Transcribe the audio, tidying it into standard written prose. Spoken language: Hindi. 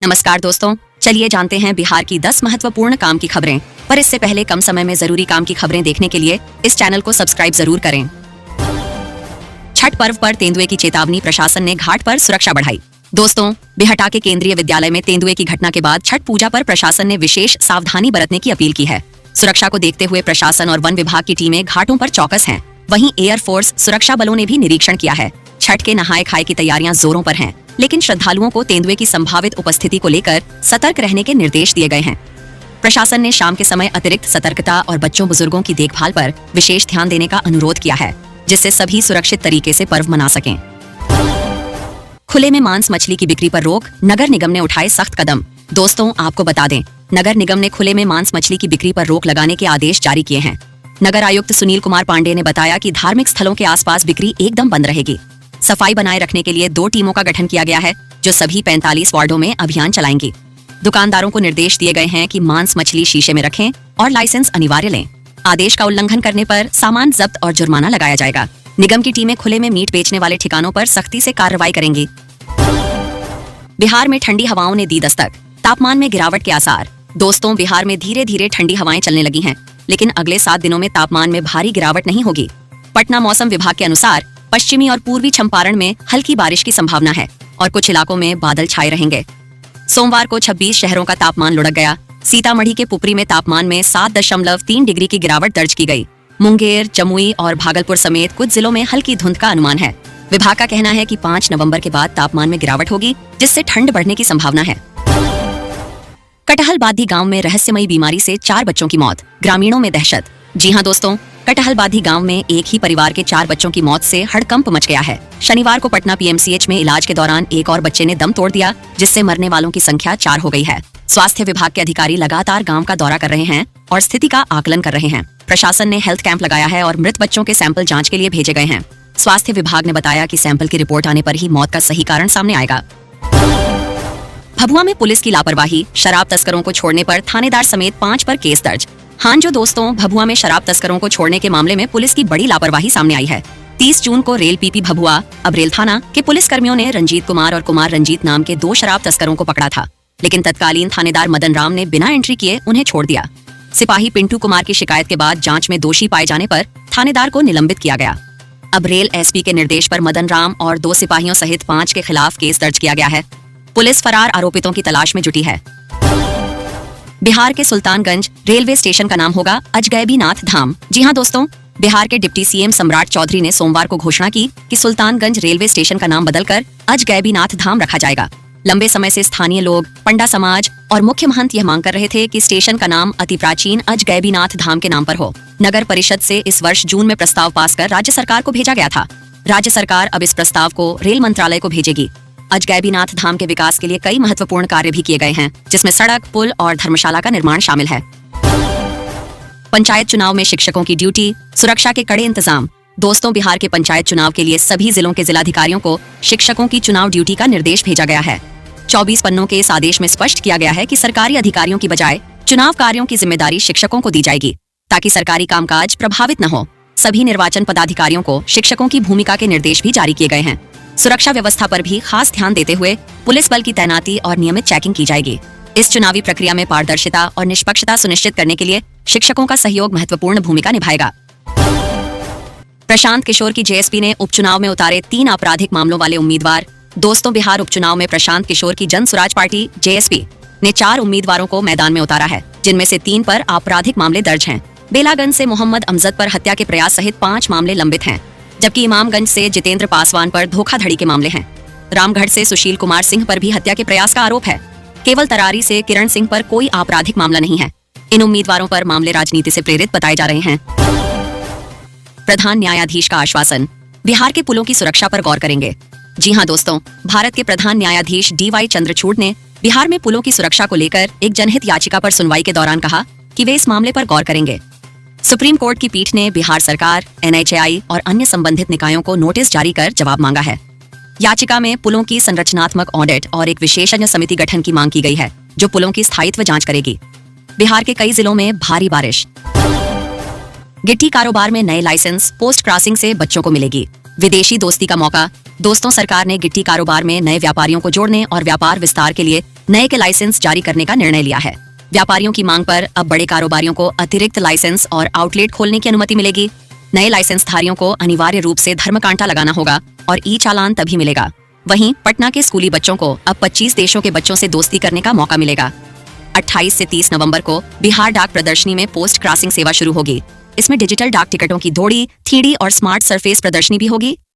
नमस्कार दोस्तों, चलिए जानते हैं बिहार की 10 महत्वपूर्ण काम की खबरें। पर इससे पहले कम समय में जरूरी काम की खबरें देखने के लिए इस चैनल को सब्सक्राइब जरूर करें। छठ पर्व पर तेंदुए की चेतावनी, प्रशासन ने घाट पर सुरक्षा बढ़ाई। दोस्तों, बिहटा के केंद्रीय विद्यालय में तेंदुए की घटना के बाद छठ पूजा पर प्रशासन ने विशेष सावधानी बरतने की अपील की है। सुरक्षा को देखते हुए प्रशासन और वन विभाग की टीमें घाटों पर चौकस हैं। वहीं एयरफोर्स सुरक्षा बलों ने भी निरीक्षण किया है। छठ के नहाए खाए की तैयारियां जोरों पर हैं, लेकिन श्रद्धालुओं को तेंदुए की संभावित उपस्थिति को लेकर सतर्क रहने के निर्देश दिए गए हैं। प्रशासन ने शाम के समय अतिरिक्त सतर्कता और बच्चों बुजुर्गों की देखभाल पर विशेष ध्यान देने का अनुरोध किया है, जिससे सभी सुरक्षित तरीके से पर्व मना सकें। खुले में मांस मछली की बिक्री पर रोक, नगर निगम ने उठाए सख्त कदम। दोस्तों, आपको बता दें, नगर निगम ने खुले में मांस मछली की बिक्री पर रोक लगाने के आदेश जारी किए हैं। नगर आयुक्त सुनील कुमार पांडे ने बताया कि धार्मिक स्थलों के आसपास बिक्री एकदम बंद रहेगी। सफाई बनाए रखने के लिए 2 टीमों का गठन किया गया है, जो सभी 45 वार्डों में अभियान चलाएंगी। दुकानदारों को निर्देश दिए गए हैं कि मांस मछली शीशे में रखें और लाइसेंस अनिवार्य लें। आदेश का उल्लंघन करने पर सामान जब्त और जुर्माना लगाया जाएगा। निगम की टीमें खुले में मीट बेचने वाले ठिकानों पर सख्ती से कार्रवाई करेंगी। बिहार में ठंडी हवाओं ने दी दस्तक, तापमान में गिरावट के आसार। दोस्तों, बिहार में धीरे धीरे ठंडी हवाएं चलने लगी हैं, लेकिन अगले 7 दिनों में तापमान में भारी गिरावट नहीं होगी। पटना मौसम विभाग के अनुसार पश्चिमी और पूर्वी चंपारण में हल्की बारिश की संभावना है और कुछ इलाकों में बादल छाए रहेंगे। सोमवार को 26 शहरों का तापमान लुढ़क गया। सीतामढ़ी के पुपरी में तापमान में 7.3 डिग्री की गिरावट दर्ज की गई। मुंगेर, जमुई और भागलपुर समेत कुछ जिलों में हल्की धुंध का अनुमान है। विभाग का कहना है कि 5 नवंबर के बाद तापमान में गिरावट होगी, जिससे ठंड बढ़ने की संभावना है। कटहलबाधी गांव में रहस्यमयी बीमारी से 4 बच्चों की मौत, ग्रामीणों में दहशत। जी हां दोस्तों, कटहलबाधी गांव में एक ही परिवार के 4 बच्चों की मौत से हड़कंप मच गया है। शनिवार को पटना पीएमसीएच में इलाज के दौरान एक और बच्चे ने दम तोड़ दिया, जिससे मरने वालों की संख्या 4 हो गई है। स्वास्थ्य विभाग के अधिकारी लगातार गांव का दौरा कर रहे हैं और स्थिति का आकलन कर रहे हैं। प्रशासन ने हेल्थ कैंप लगाया है और मृत बच्चों के सैंपल जांच के लिए भेजे गए हैं। स्वास्थ्य विभाग ने बताया कि सैंपल की रिपोर्ट आने पर ही मौत का सही कारण सामने आएगा। भभुआ में पुलिस की लापरवाही, शराब तस्करों को छोड़ने पर थानेदार समेत 5 पर केस दर्ज। हाँ जो दोस्तों, भभुआ में शराब तस्करों को छोड़ने के मामले में पुलिस की बड़ी लापरवाही सामने आई है। 30 जून को रेल पीपी भभुआ अबरेल थाना के पुलिस कर्मियों ने रंजीत कुमार और कुमार रंजीत नाम के 2 शराब तस्करों को पकड़ा था, लेकिन तत्कालीन थानेदार मदन राम ने बिना एंट्री किए उन्हें छोड़ दिया। सिपाही पिंटू कुमार की शिकायत के बाद जांच में दोषी पाए जाने पर थानेदार को निलंबित किया गया। अब रेल एसपी के निर्देश पर मदन राम और 2 सिपाहियों सहित 5 के खिलाफ केस दर्ज किया गया है। पुलिस फरार आरोपितों की तलाश में जुटी है। बिहार के सुल्तानगंज रेलवे स्टेशन का नाम होगा अजगैबीनाथ धाम। जी हां दोस्तों, बिहार के डिप्टी सीएम सम्राट चौधरी ने सोमवार को घोषणा की कि सुल्तानगंज रेलवे स्टेशन का नाम बदलकर अजगैबीनाथ धाम रखा जाएगा। लंबे समय से स्थानीय लोग, पंडा समाज और मुख्य महंत यह मांग कर रहे थे कि स्टेशन का नाम अति प्राचीन अजगैबीनाथ धाम के नाम पर हो। नगर परिषद से इस वर्ष जून में प्रस्ताव पास कर राज्य सरकार को भेजा गया था। राज्य सरकार अब इस प्रस्ताव को रेल मंत्रालय को भेजेगी। अजगैबीनाथ धाम के विकास के लिए कई महत्वपूर्ण कार्य भी किए गए हैं, जिसमें सड़क, पुल और धर्मशाला का निर्माण शामिल है। पंचायत चुनाव में शिक्षकों की ड्यूटी, सुरक्षा के कड़े इंतजाम। दोस्तों, बिहार के पंचायत चुनाव के लिए सभी जिलों के जिलाधिकारियों को शिक्षकों की चुनाव ड्यूटी का निर्देश भेजा गया है। 24 पन्नों के इस आदेश में स्पष्ट किया गया है कि सरकारी अधिकारियों की बजाय चुनाव कार्यों की जिम्मेदारी शिक्षकों को दी जाएगी, ताकि सरकारी कामकाज प्रभावित न हो। सभी निर्वाचन पदाधिकारियों को शिक्षकों की भूमिका के निर्देश भी जारी किए गए हैं। सुरक्षा व्यवस्था पर भी खास ध्यान देते हुए पुलिस बल की तैनाती और नियमित चेकिंग की जाएगी। इस चुनावी प्रक्रिया में पारदर्शिता और निष्पक्षता सुनिश्चित करने के लिए शिक्षकों का सहयोग महत्वपूर्ण भूमिका निभाएगा। प्रशांत किशोर की जेएसपी ने उपचुनाव में उतारे 3 आपराधिक मामलों वाले उम्मीदवार। दोस्तों, बिहार उपचुनाव में प्रशांत किशोर की जन स्वराज पार्टी जेएसपी ने 4 उम्मीदवारों को मैदान में उतारा है, जिनमें से 3 पर आपराधिक मामले दर्ज हैं। बेलागंज से मोहम्मद अमजद पर हत्या के प्रयास सहित 5 मामले लंबित हैं, जबकि इमामगंज से जितेंद्र पासवान पर धोखाधड़ी के मामले हैं। रामगढ़ से सुशील कुमार सिंह पर भी हत्या के प्रयास का आरोप है। केवल तरारी से किरण सिंह पर कोई आपराधिक मामला नहीं है। इन उम्मीदवारों पर मामले राजनीति से प्रेरित बताए जा रहे हैं। प्रधान न्यायाधीश का आश्वासन, बिहार के पुलों की सुरक्षा पर गौर करेंगे। जी हां दोस्तों, भारत के प्रधान न्यायाधीश DY चंद्रचूड़ ने बिहार में पुलों की सुरक्षा को लेकर एक जनहित याचिका पर सुनवाई के दौरान कहा कि वे इस मामले पर गौर करेंगे। सुप्रीम कोर्ट की पीठ ने बिहार सरकार, NHAI और अन्य संबंधित निकायों को नोटिस जारी कर जवाब मांगा है। याचिका में पुलों की संरचनात्मक ऑडिट और एक विशेषज्ञ समिति गठन की मांग की गई है, जो पुलों की स्थायित्व जांच करेगी। बिहार के कई जिलों में भारी बारिश। गिट्टी कारोबार में नए लाइसेंस पोस्ट क्रॉसिंग से बच्चों को मिलेगी विदेशी दोस्ती का मौका। दोस्तों, सरकार ने गिट्टी कारोबार में नए व्यापारियों को जोड़ने और व्यापार विस्तार के लिए नए के लाइसेंस जारी करने का निर्णय लिया है। व्यापारियों की मांग पर अब बड़े कारोबारियों को अतिरिक्त लाइसेंस और आउटलेट खोलने की अनुमति मिलेगी। नए लाइसेंसधारियों को अनिवार्य रूप से धर्मकांटा लगाना होगा और ई चालान तभी मिलेगा। वहीं पटना के स्कूली बच्चों को अब 25 देशों के बच्चों से दोस्ती करने का मौका मिलेगा। 28 से 30 नवंबर को बिहार डाक प्रदर्शनी में पोस्ट क्रॉसिंग सेवा शुरू होगी। इसमें डिजिटल डाक टिकटों की दौड़ी, 3D और स्मार्ट सरफेस प्रदर्शनी भी होगी।